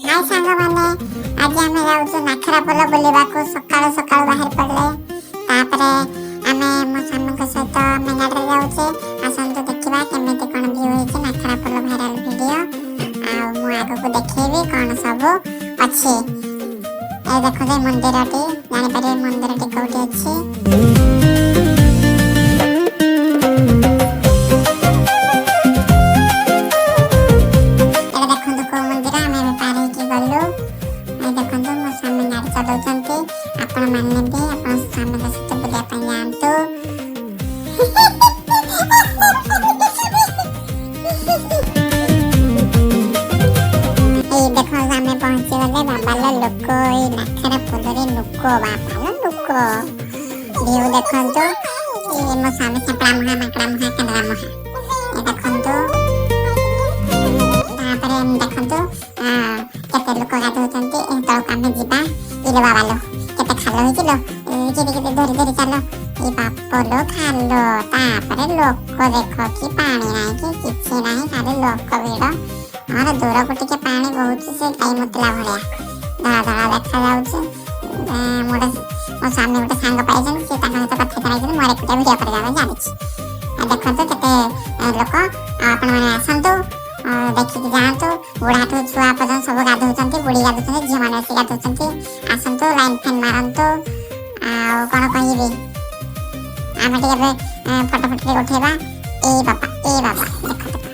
हाय सांग माने आज आमे जाउछु नाखरा पोल बुलिबाकू सकाळ सकाळ बाहेर पडले तापरे आमे मो स्वामी के सहित मेगाडे जाउछे आसंतु देखिबा केमिति कोन व्यू होइछे नाखरा पोल भाइरल वीडियो आ मु आगो को देखैबी कोन सब अछि ए देखो जे मंदिरटी जानि पारे मंदिरटी कोठी अछि आपण मानने भी आपण सामने का सत्य बुझा पाए जानतो ए देखो सामने पहुंचे गले बाबा लोक ए नाखरा पोलरे लोक बाबा लोक व्यू देखंतो ए मो सामने से प्रामहा माकड़ा महा कनरा महा ए देखंतो तापरे देखंतो केते लोक गाधोचंती ए तो कामे जिबा इले बाबा लो केते खालो हिलो केते केते धरि धरि चालो ए बापलो खालो तापरे लोक देखो कि पानी नाही कि किछि नाही खाली लोक भिड़ और दूर को टिके पानी बहुत से गाई मतला भलिया धड़ा धड़ा देखा जाउछ मोडे मो सामने गोटे सांग पाइछन से ताका सहित कथा कराइछन मोरे कुटे वीडियो कर जाबे जानिछ देखंतो केते लोक आपण माने आसंतो देखि कि जानतो बुढ़ाठो छुआ पर्यंत सब गाधोचंती बुढ़ी गाधोचंती झियो माने से गाधोचंती आसंतो लाइन फैन मारंतो आ कोन कहिबे आमे टिके फोटो फोटो उठेबा ए बाबा देखो